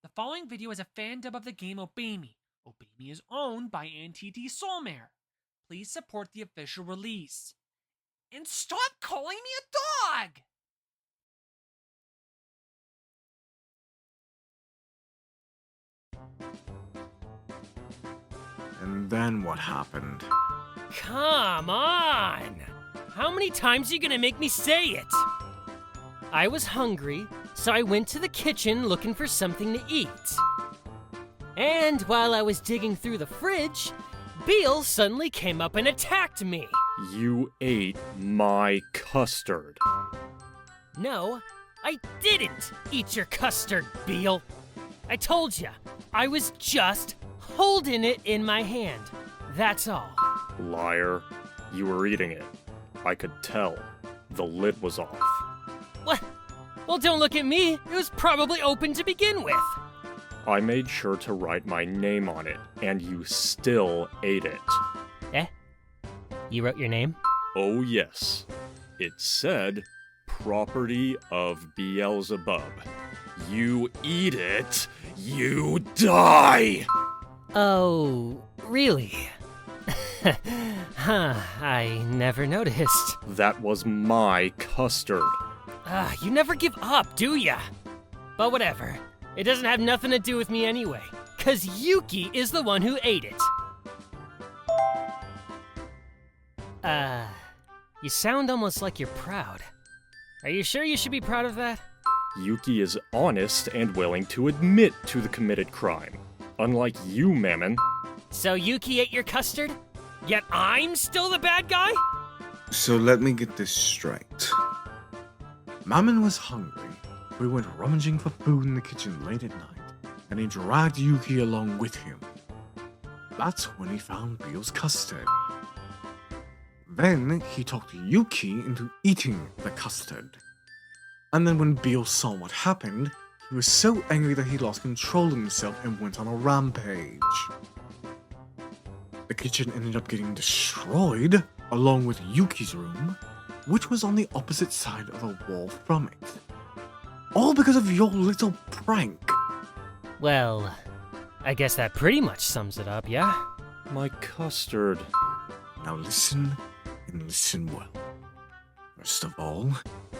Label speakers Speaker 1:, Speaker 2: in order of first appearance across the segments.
Speaker 1: The following video is a fan dub of the game Obey Me. Obey Me is owned by NTT Soulmare. Please support the official release. And stop calling me a dog!
Speaker 2: And then what happened?
Speaker 3: Come on! How many times are you gonna make me say it? I was hungry, so I went to the kitchen looking for something to eat. And while I was digging through the fridge, Beale suddenly came up and attacked me.
Speaker 4: You ate my custard.
Speaker 3: No, I didn't eat your custard, Beale. I told ya, I was just holding it in my hand. That's all.
Speaker 4: Liar. You were eating it. I could tell. The lid was off.
Speaker 3: What? Well, don't look at me. It was probably open to begin with.
Speaker 4: I made sure to write my name on it, and you still ate it.
Speaker 3: Eh? You wrote your name?
Speaker 4: Oh yes. It said, property of Beelzebub. You eat it, you die!
Speaker 3: Oh, really? Huh, I never noticed.
Speaker 4: That was my custard.
Speaker 3: You never give up, do ya? But whatever. It doesn't have nothing to do with me anyway, 'cause Yuki is the one who ate it. You sound almost like you're proud. Are you sure you should be proud of that?
Speaker 4: Yuki is honest and willing to admit to the committed crime. Unlike you, Mammon.
Speaker 3: So Yuki ate your custard? Yet I'm still the bad guy?
Speaker 2: So let me get this straight. Mammon was hungry. We went rummaging for food in the kitchen late at night, and he dragged Yuki along with him. That's when he found Beale's custard. Then he talked Yuki into eating the custard. And then when Beale saw what happened, he was so angry that he lost control of himself and went on a rampage. The kitchen ended up getting destroyed, along with Yuki's room, which was on the opposite side of the wall from it. All because of your little prank.
Speaker 3: Well, I guess that pretty much sums it up, yeah?
Speaker 4: My custard.
Speaker 2: Now listen, and listen well. First of all,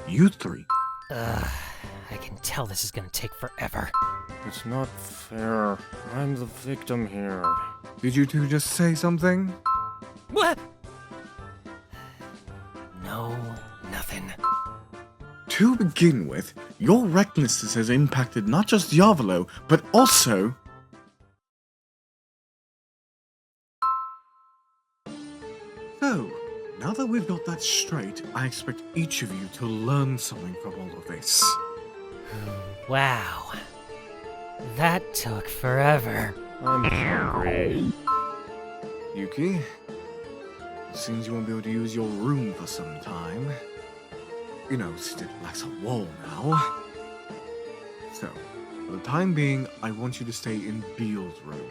Speaker 2: you three.
Speaker 3: I can tell this is gonna take forever.
Speaker 4: It's not fair. I'm the victim here.
Speaker 2: Did you two just say something?
Speaker 3: What? No, nothing.
Speaker 2: To begin with, your recklessness has impacted not just Diavolo, but also... So, now that we've got that straight, I expect each of you to learn something from all of this.
Speaker 3: Wow. That took forever.
Speaker 4: I'm hungry.
Speaker 2: Yuki, it seems you won't be able to use your room for some time. You know, it lacks a wall now. So, for the time being, I want you to stay in Beale's room.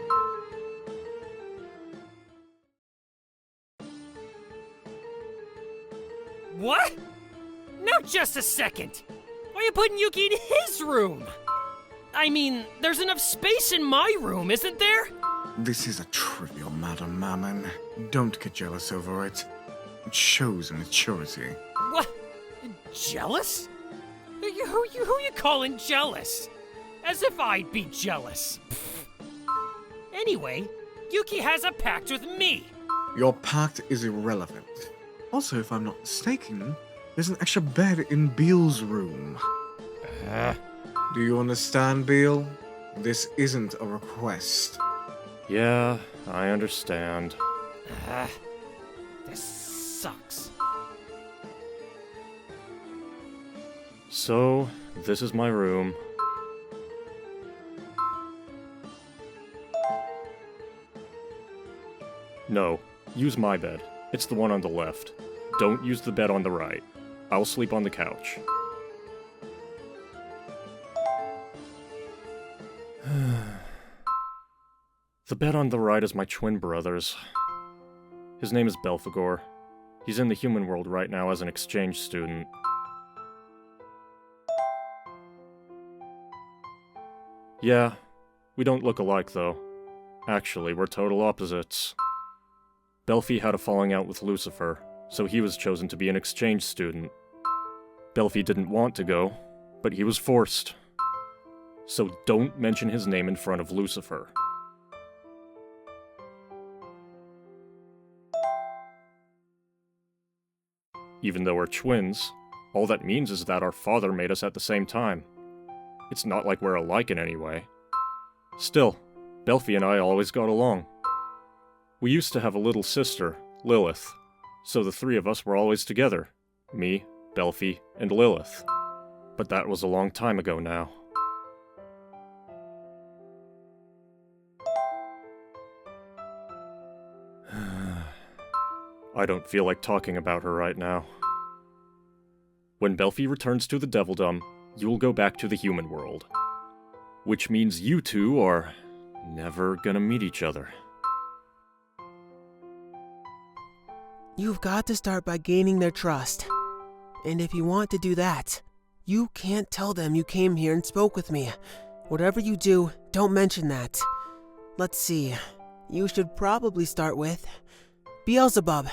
Speaker 3: What? Now just a second. Why are you putting Yuki in his room? I mean, there's enough space in my room, isn't there?
Speaker 2: This is a trivial matter, Mammon. Don't get jealous over it. It shows immaturity.
Speaker 3: What? Jealous? Who you calling jealous? As if I'd be jealous. Anyway, Yuki has a pact with me.
Speaker 2: Your pact is irrelevant. Also, if I'm not mistaken, there's an extra bed in Beale's room. Do you understand, Beale? This isn't a request.
Speaker 4: Yeah, I understand.
Speaker 3: This sucks.
Speaker 4: So, this is my room. No, use my bed. It's the one on the left. Don't use the bed on the right. I'll sleep on the couch. The bed on the right is my twin brother's. His name is Belphie. He's in the human world right now as an exchange student. Yeah, We don't look alike, though. Actually, we're total opposites. Belphie had a falling out with Lucifer, so he was chosen to be an exchange student. Belphie didn't want to go, but he was forced. So don't mention his name in front of Lucifer. Even though we're twins, all that means is that our father made us at the same time. It's not like we're alike in any way. Still, Belphie and I always got along. We used to have a little sister, Lilith, so the three of us were always together. Me, Belphie, and Lilith. But that was a long time ago now. I don't feel like talking about her right now. When Belphie returns to the Devildom, you'll go back to the human world. Which means you two are never gonna meet each other.
Speaker 5: You've got to start by gaining their trust. And if you want to do that, you can't tell them you came here and spoke with me. Whatever you do, don't mention that. Let's see. You should probably start with Beelzebub.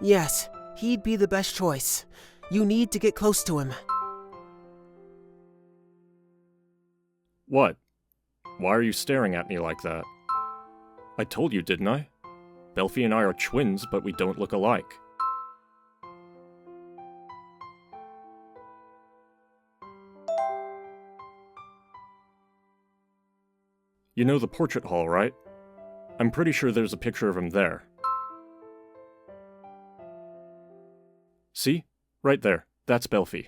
Speaker 5: Yes, he'd be the best choice. You need to get close to him.
Speaker 4: What? Why are you staring at me like that? I told you, didn't I? Belphie and I are twins, but we don't look alike. You know the portrait hall, right? I'm pretty sure there's a picture of him there. See? Right there. That's Belphie.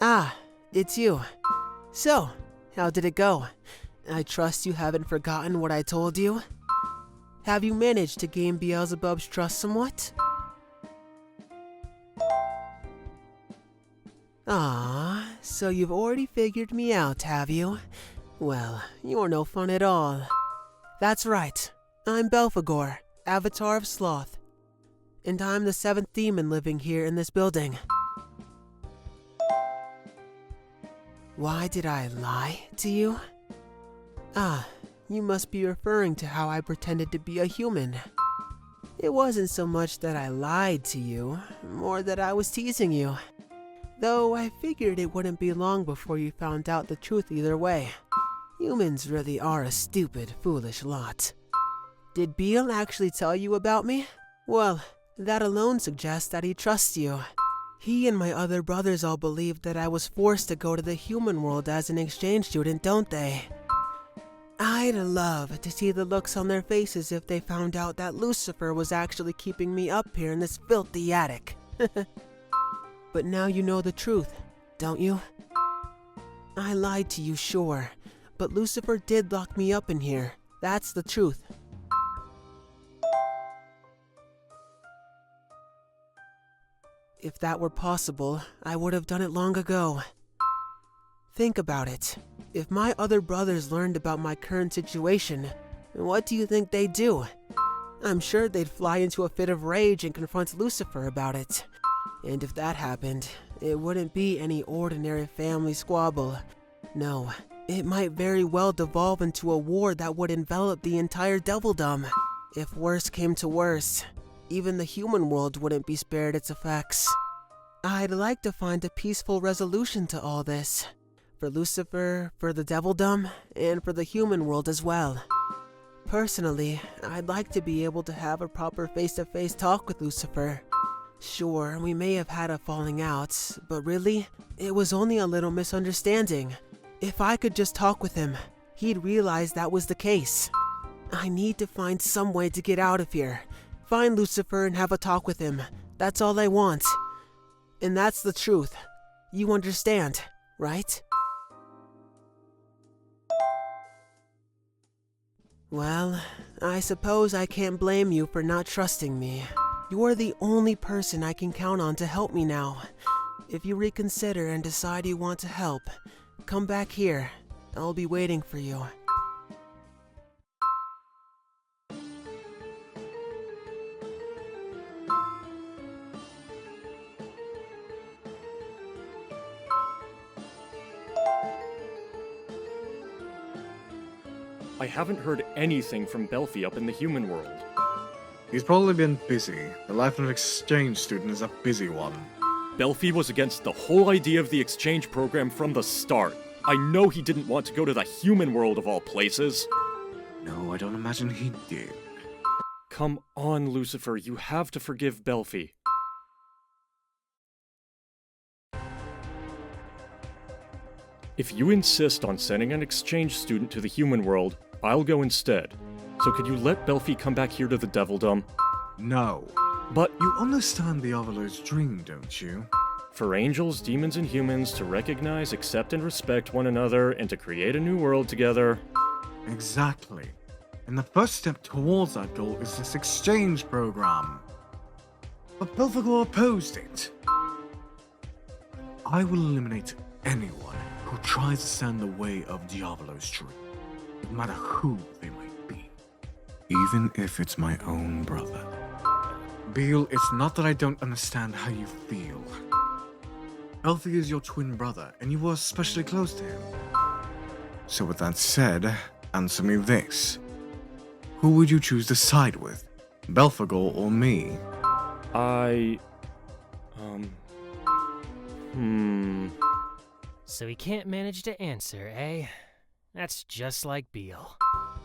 Speaker 5: Ah, it's you. So, how did it go? I trust you haven't forgotten what I told you? Have you managed to gain Beelzebub's trust somewhat? Ah, so you've already figured me out, have you? Well, you're no fun at all. That's right. I'm Belphegor, Avatar of Sloth. And I'm the 7th demon living here in this building. Why did I lie to you? Ah, you must be referring to how I pretended to be a human. It wasn't so much that I lied to you, more that I was teasing you. Though I figured it wouldn't be long before you found out the truth either way. Humans really are a stupid, foolish lot. Did Beel actually tell you about me? Well, that alone suggests that he trusts you. He and my other brothers all believed that I was forced to go to the human world as an exchange student, don't they? I'd love to see the looks on their faces if they found out that Lucifer was actually keeping me up here in this filthy attic. But now you know the truth, don't you? I lied to you, sure, but Lucifer did lock me up in here. That's the truth. If that were possible, I would have done it long ago. Think about it. If my other brothers learned about my current situation, what do you think they'd do? I'm sure they'd fly into a fit of rage and confront Lucifer about it. And if that happened, it wouldn't be any ordinary family squabble. No, it might very well devolve into a war that would envelop the entire Devildom. If worse came to worse, even the human world wouldn't be spared its effects. I'd like to find a peaceful resolution to all this. For Lucifer, for the Devildom, and for the human world as well. Personally, I'd like to be able to have a proper face-to-face talk with Lucifer. Sure, we may have had a falling out, but really, it was only a little misunderstanding. If I could just talk with him, he'd realize that was the case. I need to find some way to get out of here. Find Lucifer and have a talk with him. That's all I want. And that's the truth. You understand, right? Well, I suppose I can't blame you for not trusting me. You're the only person I can count on to help me now. If you reconsider and decide you want to help, come back here. I'll be waiting for you.
Speaker 4: I haven't heard anything from Belphie up in the human world.
Speaker 2: He's probably been busy. The life of an exchange student is a busy one.
Speaker 4: Belphie was against the whole idea of the exchange program from the start. I know he didn't want to go to the human world of all places.
Speaker 2: No, I don't imagine he did.
Speaker 4: Come on, Lucifer, you have to forgive Belphie. If you insist on sending an exchange student to the human world, I'll go instead. So could you let Belphie come back here to the Devilldom?
Speaker 2: No.
Speaker 4: But
Speaker 2: You understand Diavolo's dream, don't you?
Speaker 4: for angels, demons, and humans to recognize, accept, and respect one another, and to create a new world together.
Speaker 2: Exactly. And the first step towards that goal is this exchange program. But Belphegor opposed it. I will eliminate anyone who tries to stand in the way of Diavolo's dream, no matter who they might be. Even if it's my own brother. Beel, it's not that I don't understand how you feel. Belphie is your twin brother, and you were especially close to him. So with that said, answer me this. Who would you choose to side with? Belphegor or me?
Speaker 3: So he can't manage to answer, eh? That's just like Beale.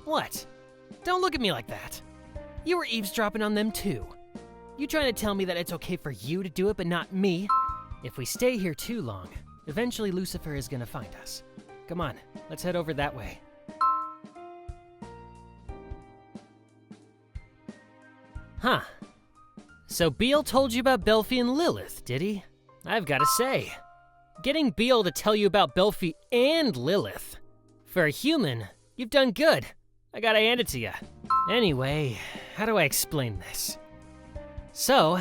Speaker 3: What? Don't look at me like that. You were eavesdropping on them too. You trying to tell me that it's okay for you to do it but not me? If we stay here too long, eventually Lucifer is gonna find us. Come on, let's head over that way. Huh. So Beale told you about Belphie and Lilith, did he? I've gotta say, getting Beale to tell you about Belphie and Lilith. For a human, you've done good. I gotta hand it to you. Anyway, how do I explain this? So,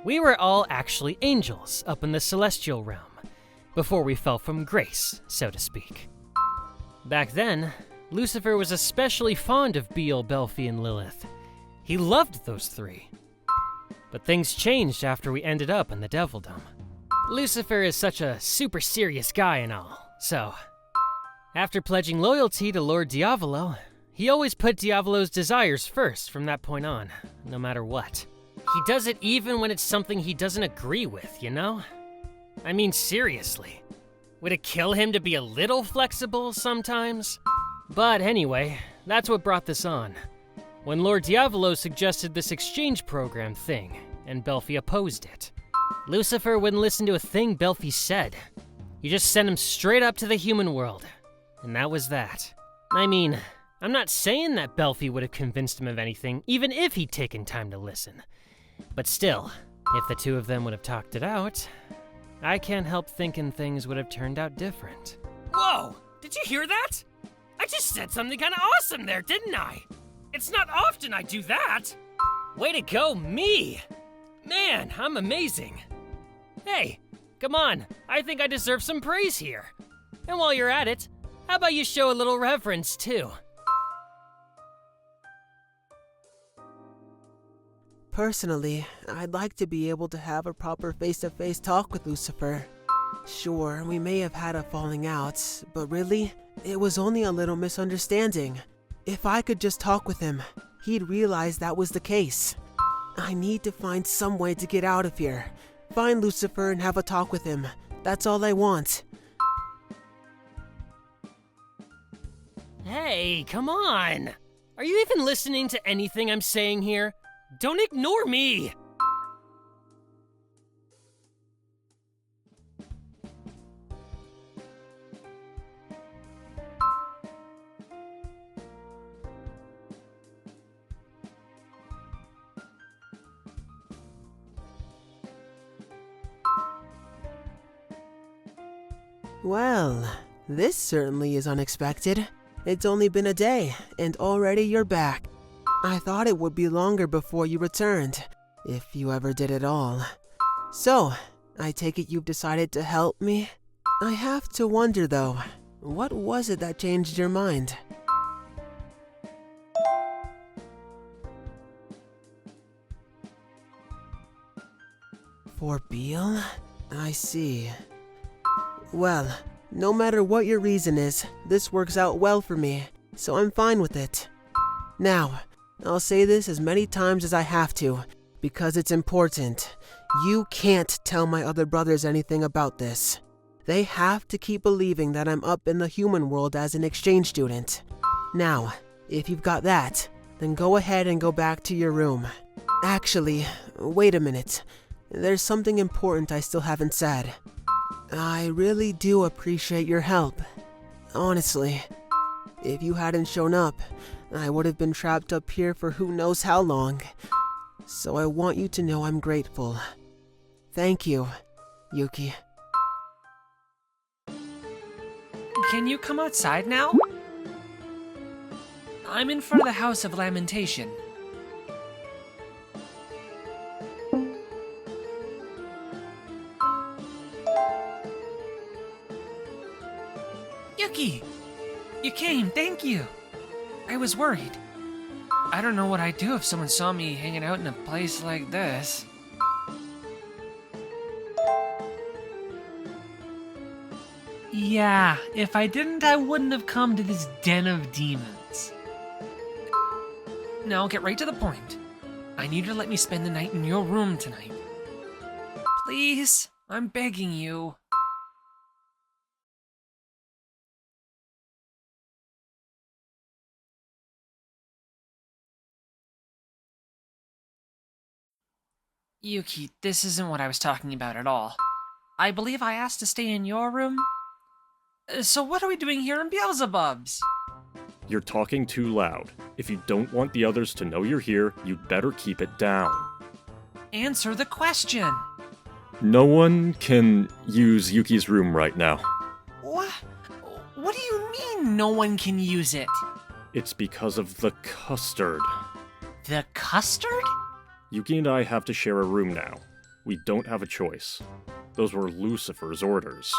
Speaker 3: we were all actually angels up in the celestial realm, before we fell from grace, so to speak. Back then, Lucifer was especially fond of Beale, Belphie, and Lilith. He loved those three. But things changed after we ended up in the Devilldom. Lucifer is such a super serious guy and all, so after pledging loyalty to Lord Diavolo, he always put Diavolo's desires first from that point on, no matter what. He does it even when it's something he doesn't agree with, you know? I mean, seriously. Would it kill him to be a little flexible sometimes? But anyway, that's what brought this on. When Lord Diavolo suggested this exchange program thing, and Belphie opposed it. Lucifer wouldn't listen to a thing Belphie said. He just sent him straight up to the human world. And that was that. I mean, I'm not saying that Belphie would have convinced him of anything, even if he'd taken time to listen. But still, if the two of them would have talked it out, I can't help thinking things would have turned out different. Whoa! Did you hear that? I just said something kind of awesome there, didn't I? It's not often I do that! Way to go, me! Man, I'm amazing. Hey, come on, I think I deserve some praise here. And while you're at it, how about you show a little reverence, too?
Speaker 5: Personally, I'd like to be able to have a proper face-to-face talk with Lucifer. Sure, we may have had a falling out, but really, it was only a little misunderstanding. If I could just talk with him, he'd realize that was the case. I need to find some way to get out of here. Find Lucifer and have a talk with him. That's all I want.
Speaker 3: Hey, come on! Are you even listening to anything I'm saying here? Don't ignore me!
Speaker 5: Well, this certainly is unexpected. It's only been a day, and already you're back. I thought it would be longer before you returned, if you ever did at all. So, I take it you've decided to help me? I have to wonder though, what was it that changed your mind? For Beel? I see. Well, no matter what your reason is, this works out well for me, so I'm fine with it. Now, I'll say this as many times as I have to, because it's important. You can't tell my other brothers anything about this. They have to keep believing that I'm up in the human world as an exchange student. Now, if you've got that, then go ahead and go back to your room. Actually, wait a minute. There's something important I still haven't said. I really do appreciate your help. Honestly, if you hadn't shown up, I would have been trapped up here for who knows how long. So I want you to know I'm grateful. Thank you, Yuki.
Speaker 1: Can you come outside now? I'm in front of the House of Lamentation. Yuki! You came, thank you! I was worried. I don't know what I'd do if someone saw me hanging out in a place like this. Yeah, if I didn't, I wouldn't have come to this den of demons. Now, get right to the point. I need you to let me spend the night in your room tonight. Please, I'm begging you. Yuki, this isn't what I was talking about at all. I believe I asked to stay in your room? So what are we doing here in Beelzebub's?
Speaker 4: You're talking too loud. If you don't want the others to know you're here, you'd better keep it down.
Speaker 1: Answer the question!
Speaker 4: No one can use Yuki's room right now.
Speaker 1: What? What do you mean no one can use it?
Speaker 4: It's because of the custard.
Speaker 1: The custard?
Speaker 4: Yuki and I have to share a room now. We don't have a choice. Those were Lucifer's orders.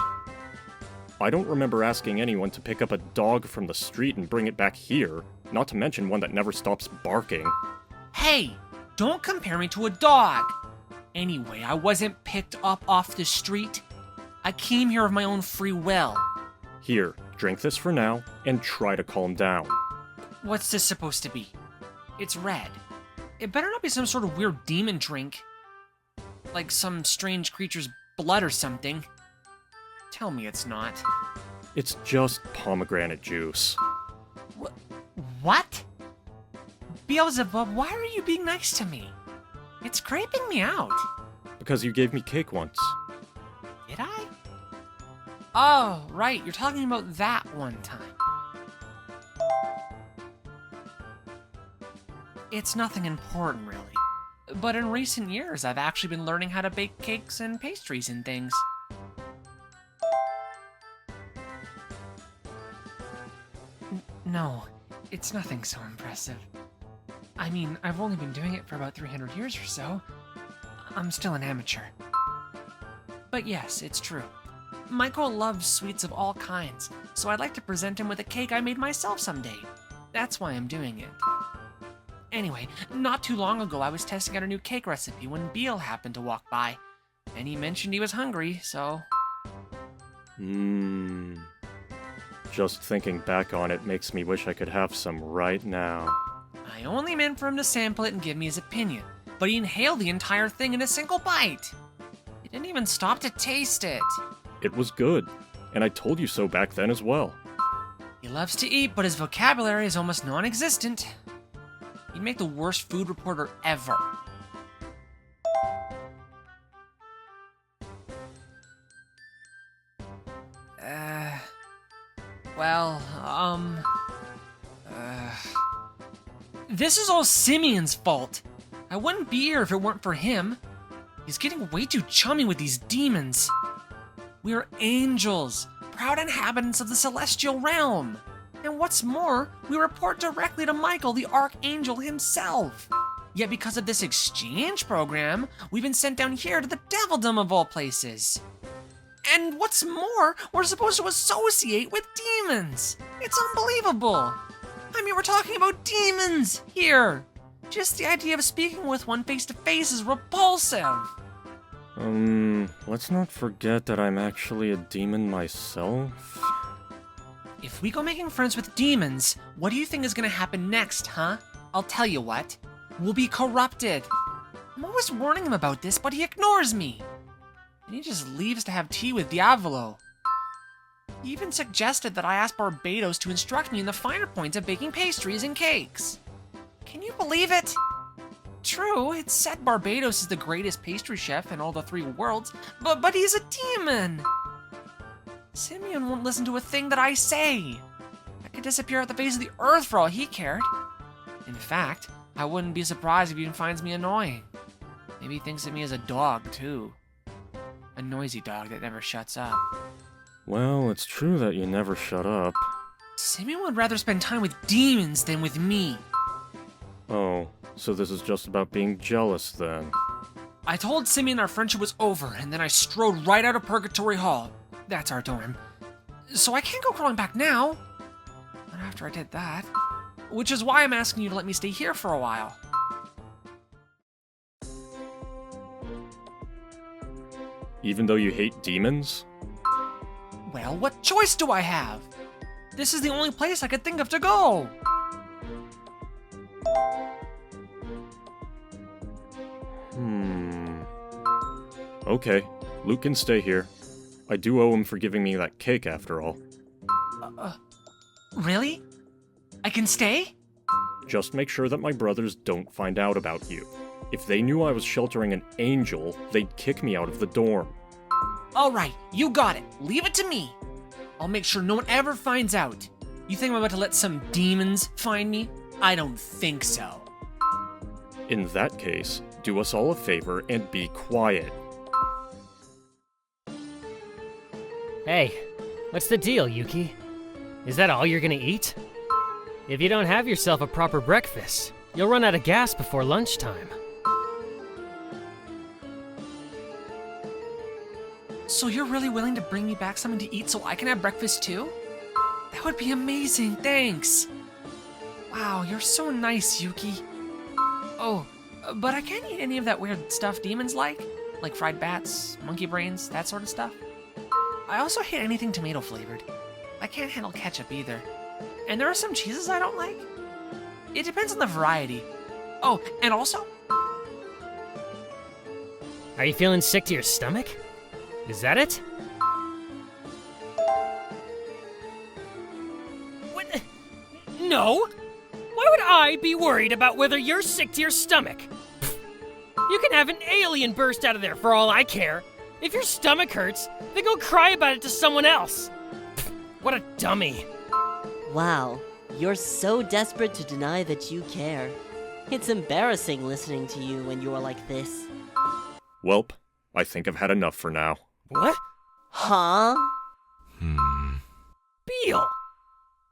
Speaker 4: I don't remember asking anyone to pick up a dog from the street and bring it back here, not to mention one that never stops barking.
Speaker 1: Hey, don't compare me to a dog! Anyway, I wasn't picked up off the street. I came here of my own free will.
Speaker 4: Here, drink this for now, and try to calm down.
Speaker 1: What's this supposed to be? It's red. It better not be some sort of weird demon drink. Like some strange creature's blood or something. Tell me it's not.
Speaker 4: It's just pomegranate juice.
Speaker 1: What? Beelzebub, why are you being nice to me? It's creeping me out.
Speaker 4: Because you gave me cake once.
Speaker 1: Did I? Oh, right, you're talking about that one time. It's nothing important, really. But in recent years, I've actually been learning how to bake cakes and pastries and things. No, it's nothing so impressive. I mean, I've only been doing it for about 300 years or so. I'm still an amateur. But yes, it's true. Michael loves sweets of all kinds, so I'd like to present him with a cake I made myself someday. That's why I'm doing it. Anyway, not too long ago I was testing out a new cake recipe when Beel happened to walk by, and he mentioned he was hungry, so...
Speaker 4: Just thinking back on it makes me wish I could have some right now.
Speaker 1: I only meant for him to sample it and give me his opinion, but he inhaled the entire thing in a single bite. He didn't even stop to taste it.
Speaker 4: It was good, and I told you so back then as well.
Speaker 1: He loves to eat, but his vocabulary is almost non-existent. He'd make the worst food reporter ever. This is all Simeon's fault. I wouldn't be here if it weren't for him. He's getting way too chummy with these demons. We're angels, proud inhabitants of the celestial realm. And what's more, we report directly to Michael, the Archangel himself. Yet because of this exchange program, we've been sent down here to the Devildom of all places. And what's more, we're supposed to associate with demons. It's unbelievable. I mean, we're talking about demons here. Just the idea of speaking with one face to face is repulsive.
Speaker 4: Let's not forget that I'm actually a demon myself.
Speaker 1: If we go making friends with demons, what do you think is gonna happen next, huh? I'll tell you what. We'll be corrupted. I'm always warning him about this, but he ignores me. And he just leaves to have tea with Diavolo. He even suggested that I ask Barbatos to instruct me in the finer points of baking pastries and cakes. Can you believe it? True, it's said Barbatos is the greatest pastry chef in all the 3 worlds, but he's a demon. Simeon won't listen to a thing that I say. I could disappear off the face of the earth for all he cared. In fact, I wouldn't be surprised if he even finds me annoying. Maybe he thinks of me as a dog, too. A noisy dog that never shuts up.
Speaker 4: Well, it's true that you never shut up.
Speaker 1: Simeon would rather spend time with demons than with me.
Speaker 4: Oh, so this is just about being jealous then.
Speaker 1: I told Simeon our friendship was over, and then I strode right out of Purgatory Hall. That's our dorm. So I can't go crawling back now. Not after I did that. Which is why I'm asking you to let me stay here for a while.
Speaker 4: Even though you hate demons?
Speaker 1: Well, what choice do I have? This is the only place I could think of to go.
Speaker 4: Okay, Luke can stay here. I do owe him for giving me that cake after all.
Speaker 1: Really? I can stay?
Speaker 4: Just make sure that my brothers don't find out about you. If they knew I was sheltering an angel, they'd kick me out of the dorm.
Speaker 1: Alright, you got it. Leave it to me. I'll make sure no one ever finds out. You think I'm about to let some demons find me? I don't think so.
Speaker 4: In that case, do us all a favor and be quiet.
Speaker 3: Hey, what's the deal, Yuki? Is that all you're gonna eat? If you don't have yourself a proper breakfast, you'll run out of gas before lunchtime.
Speaker 1: So you're really willing to bring me back something to eat so I can have breakfast too? That would be amazing, thanks. Wow, you're so nice, Yuki. Oh, but I can't eat any of that weird stuff demons like fried bats, monkey brains, that sort of stuff. I also hate anything tomato flavored. I can't handle ketchup either. And there are some cheeses I don't like. It depends on the variety. Oh, and also...
Speaker 3: Are you feeling sick to your stomach? Is that it? What? No! Why would I be worried about whether you're sick to your stomach? You can have an alien burst out of there for all I care. If your stomach hurts, then go cry about it to someone else. What a dummy.
Speaker 6: Wow, you're so desperate to deny that you care. It's embarrassing listening to you when you're like this.
Speaker 4: Welp, I think I've had enough for now.
Speaker 3: What?
Speaker 6: Huh?
Speaker 3: Beel!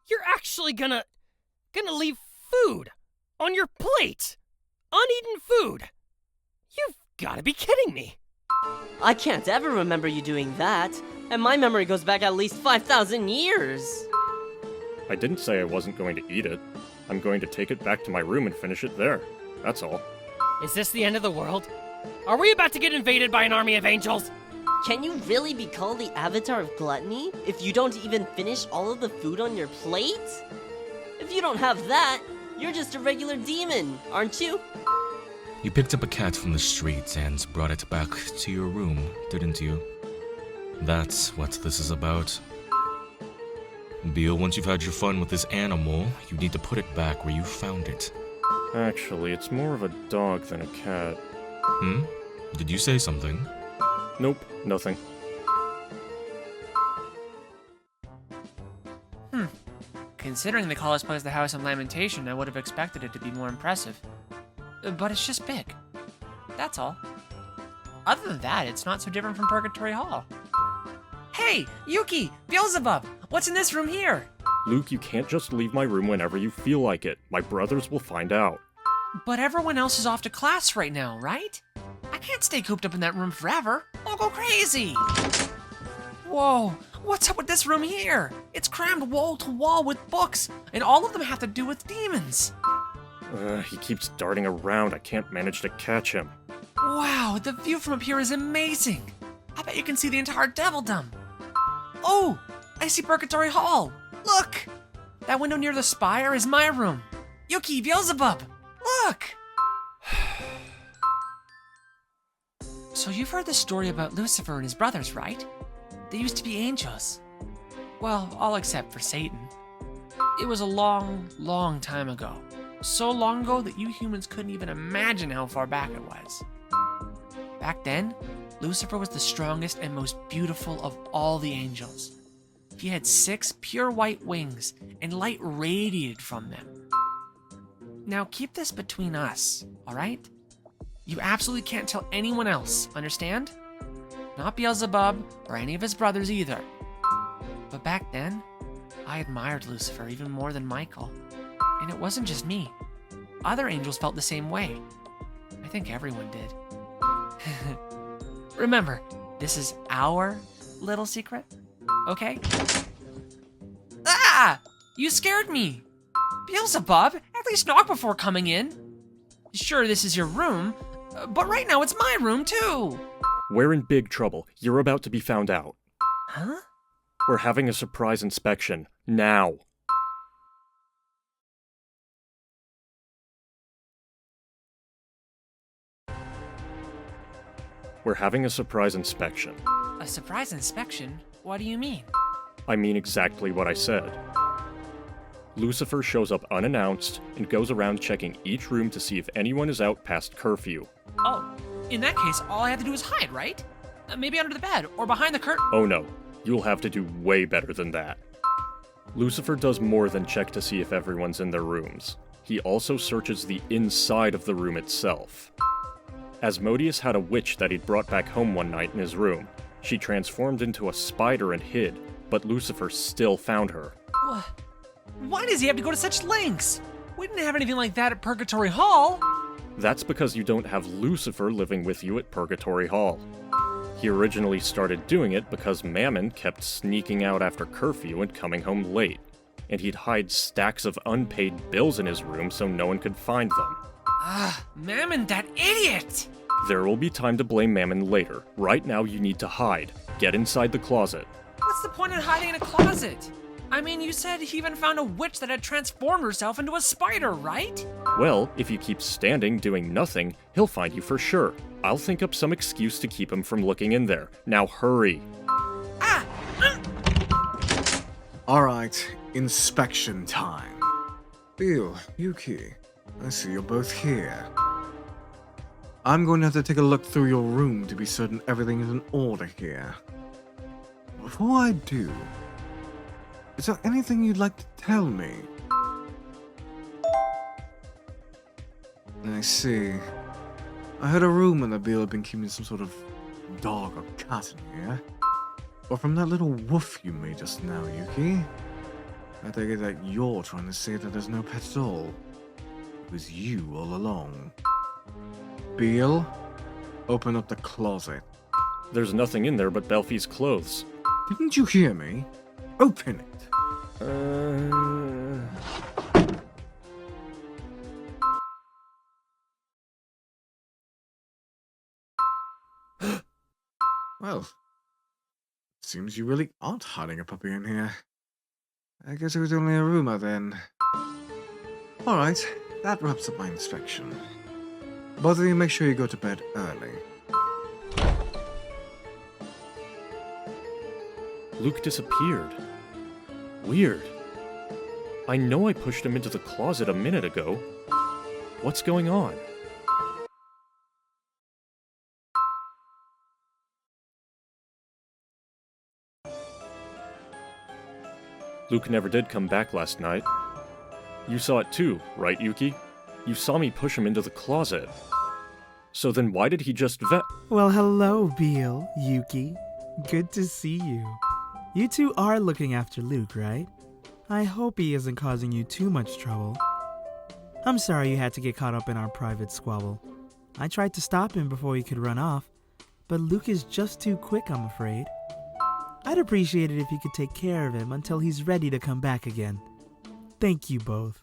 Speaker 3: You're actually gonna leave food on your plate! Uneaten food! You've gotta be kidding me!
Speaker 6: I can't ever remember you doing that, and my memory goes back at least 5,000 years.
Speaker 4: I didn't say I wasn't going to eat it. I'm going to take it back to my room and finish it there. That's all.
Speaker 3: Is this the end of the world? Are we about to get invaded by an army of angels?
Speaker 6: Can you really be called the Avatar of Gluttony if you don't even finish all of the food on your plate? If you don't have that, you're just a regular demon, aren't you?
Speaker 7: You picked up a cat from the street and brought it back to your room, didn't you? That's what this is about. Beel, once you've had your fun with this animal, you need to put it back where you found it.
Speaker 4: Actually, it's more of a dog than a cat.
Speaker 7: Did you say something?
Speaker 4: Nope, nothing.
Speaker 1: Considering they call this place the House of Lamentation, I would have expected it to be more impressive. But it's just big. That's all. Other than that, it's not so different from Purgatory Hall. Hey, Yuki! Beelzebub! What's in this room here?
Speaker 4: Luke, you can't just leave my room whenever you feel like it. My brothers will find out.
Speaker 1: But everyone else is off to class right now, right? I can't stay cooped up in that room forever. I'll go crazy. Whoa, what's up with this room here? It's crammed wall to wall with books, and all of them have to do with demons.
Speaker 4: He keeps darting around. I can't manage to catch him.
Speaker 1: Wow, the view from up here is amazing. I bet you can see the entire Devildom. Oh, I see Purgatory Hall. Look! That window near the spire is my room. Yuki, Beelzebub, look! So you've heard the story about Lucifer and his brothers, right? They used to be angels. Well, all except for Satan. It was a long, long time ago. So long ago that you humans couldn't even imagine how far back it was. Back then, Lucifer was the strongest and most beautiful of all the angels. He had 6 pure white wings, and light radiated from them. Now keep this between us, alright? You absolutely can't tell anyone else, understand? Not Beelzebub, or any of his brothers either. But back then, I admired Lucifer even more than Michael. And it wasn't just me. Other angels felt the same way. I think everyone did. Remember, this is our little secret, okay? Ah! You scared me! Beelzebub, at least knock before coming in. Sure, this is your room, but right now it's my room too.
Speaker 4: We're in big trouble. You're about to be found out.
Speaker 1: Huh?
Speaker 4: We're having a surprise inspection. Now. We're having a surprise inspection.
Speaker 1: A surprise inspection? What do you mean?
Speaker 4: I mean exactly what I said. Lucifer shows up unannounced and goes around checking each room to see if anyone is out past curfew.
Speaker 1: Oh, in that case, all I have to do is hide, right? Maybe under the bed, or behind the curtain.
Speaker 4: Oh no, you'll have to do way better than that. Lucifer does more than check to see if everyone's in their rooms. He also searches the inside of the room itself. Asmodeus had a witch that he'd brought back home one night in his room. She transformed into a spider and hid, but Lucifer still found her.
Speaker 1: What? Why does he have to go to such lengths? We didn't have anything like that at Purgatory Hall.
Speaker 4: That's because you don't have Lucifer living with you at Purgatory Hall. He originally started doing it because Mammon kept sneaking out after curfew and coming home late, and he'd hide stacks of unpaid bills in his room so no one could find them.
Speaker 1: Mammon, that idiot!
Speaker 4: There will be time to blame Mammon later. Right now you need to hide. Get inside the closet.
Speaker 1: What's the point in hiding in a closet? I mean, you said he even found a witch that had transformed herself into a spider, right?
Speaker 4: Well, if you keep standing doing nothing, he'll find you for sure. I'll think up some excuse to keep him from looking in there. Now hurry.
Speaker 2: Alright, inspection time. Bill, Yuki, I see you're both here. I'm going to have to take a look through your room to be certain everything is in order here. Before I do, is there anything you'd like to tell me? I see. I heard a rumor that Bill had been keeping some sort of dog or cat in here. But from that little woof you made just now, Yuki, I take it that you're trying to say that there's no pet at all. It was you all along. Beal, open up the closet.
Speaker 4: There's nothing in there but Belphie's clothes.
Speaker 2: Didn't you hear me? Open it. Well, seems you really aren't hiding a puppy in here. I guess it was only a rumor then. Alright, that wraps up my inspection. Both of you make sure you go to bed early.
Speaker 4: Luke disappeared. Weird. I know I pushed him into the closet a minute ago. What's going on? Luke never did come back last night. You saw it too, right, Yuki? You saw me push him into the closet. So then why did he just
Speaker 8: Well, hello, Beal, Yuki. Good to see you. You two are looking after Luke, right? I hope he isn't causing you too much trouble. I'm sorry you had to get caught up in our private squabble. I tried to stop him before he could run off, but Luke is just too quick, I'm afraid. I'd appreciate it if you could take care of him until he's ready to come back again. Thank you both.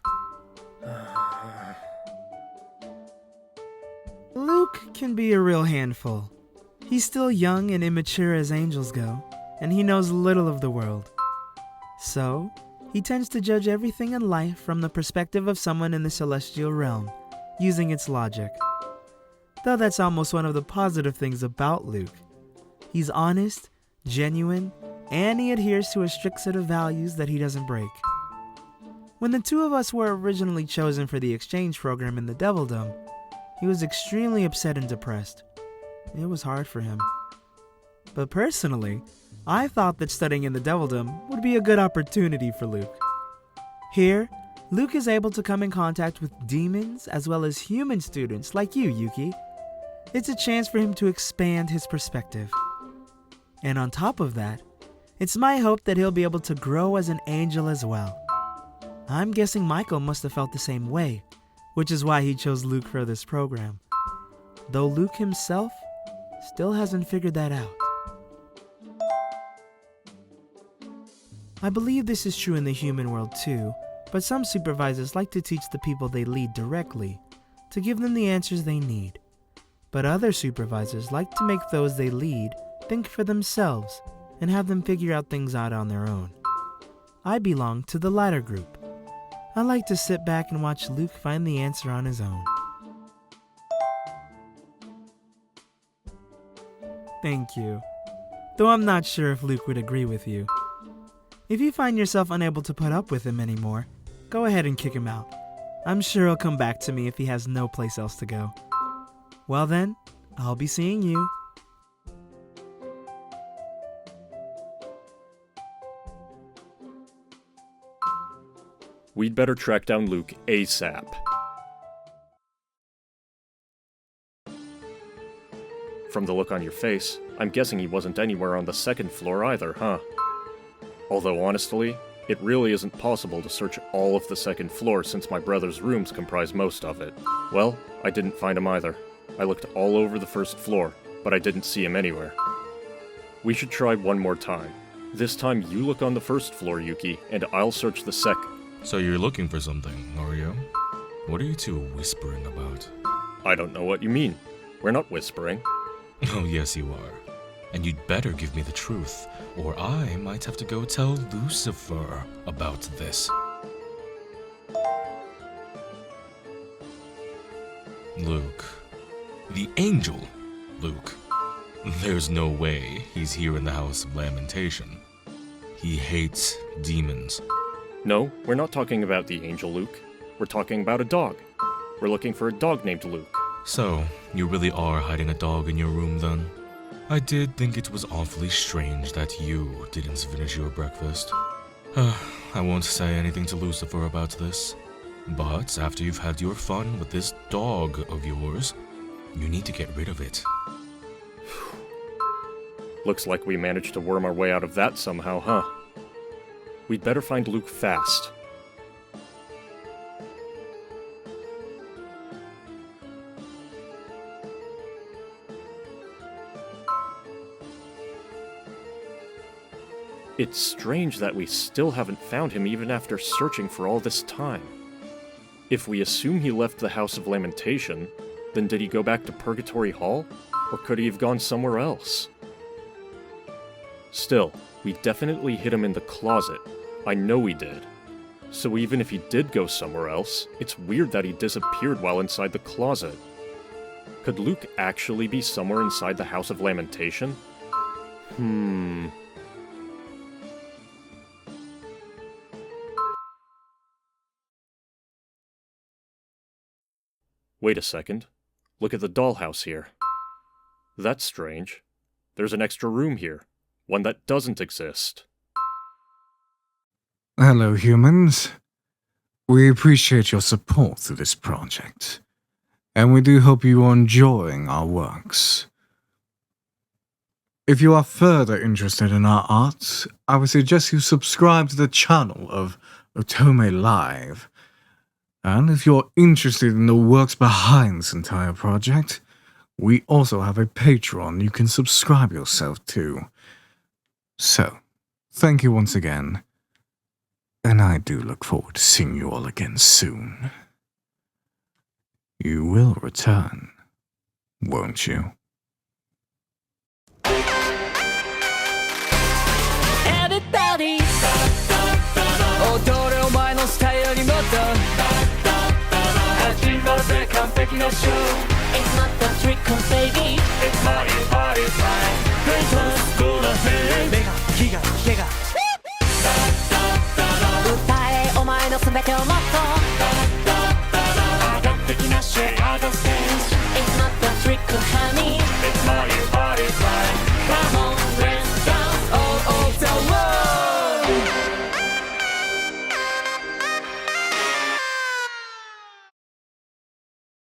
Speaker 8: Luke can be a real handful. He's still young and immature as angels go, and he knows little of the world. So, he tends to judge everything in life from the perspective of someone in the celestial realm, using its logic. Though that's almost one of the positive things about Luke. He's honest, genuine, and he adheres to a strict set of values that he doesn't break. When the two of us were originally chosen for the exchange program in the Devilldom, he was extremely upset and depressed. It was hard for him. But personally, I thought that studying in the Devilldom would be a good opportunity for Luke. Here, Luke is able to come in contact with demons as well as human students like you, Yuki. It's a chance for him to expand his perspective. And on top of that, it's my hope that he'll be able to grow as an angel as well. I'm guessing Michael must have felt the same way, which is why he chose Luke for this program. Though Luke himself still hasn't figured that out. I believe this is true in the human world too, but some supervisors like to teach the people they lead directly, to give them the answers they need. But other supervisors like to make those they lead think for themselves and have them figure out things out on their own. I belong to the latter group. I like to sit back and watch Luke find the answer on his own. Thank you. Though I'm not sure if Luke would agree with you. If you find yourself unable to put up with him anymore, go ahead and kick him out. I'm sure he'll come back to me if he has no place else to go. Well then, I'll be seeing you.
Speaker 4: We'd better track down Luke ASAP. From the look on your face, I'm guessing he wasn't anywhere on the second floor either, huh? Although honestly, it really isn't possible to search all of the second floor since my brother's rooms comprise most of it. Well, I didn't find him either. I looked all over the first floor, but I didn't see him anywhere. We should try one more time. This time you look on the first floor, Yuki, and I'll search the second.
Speaker 7: So you're looking for something, are you? What are you two whispering about?
Speaker 4: I don't know what you mean. We're not whispering.
Speaker 7: Oh, yes you are. And you'd better give me the truth, or I might have to go tell Lucifer about this. Luke. The angel, Luke. There's no way he's here in the House of Lamentation. He hates demons.
Speaker 4: No, we're not talking about the angel, Luke. We're talking about a dog. We're looking for a dog named Luke.
Speaker 7: So, you really are hiding a dog in your room then? I did think it was awfully strange that you didn't finish your breakfast. I won't say anything to Lucifer about this, but after you've had your fun with this dog of yours, you need to get rid of it.
Speaker 4: Looks like we managed to worm our way out of that somehow, huh? We'd better find Luke fast. It's strange that we still haven't found him even after searching for all this time. If we assume he left the House of Lamentation, then did he go back to Purgatory Hall? Or could he have gone somewhere else? Still, we definitely hid him in the closet. I know we did. So even if he did go somewhere else, it's weird that he disappeared while inside the closet. Could Luke actually be somewhere inside the House of Lamentation? Wait a second. Look at the dollhouse here. That's strange. There's an extra room here. One that doesn't exist.
Speaker 2: Hello, humans. We appreciate your support through this project, and we do hope you are enjoying our works. If you are further interested in our art, I would suggest you subscribe to the channel of Otome Live. And if you're interested in the works behind this entire project, we also have a Patreon you can subscribe yourself to. So, thank you once again, and I do look forward to seeing you all again soon. You will return, won't you?
Speaker 9: Everybody 踊れお前のスタイルにもっと始まるぜ完璧なショー It's not the trick, baby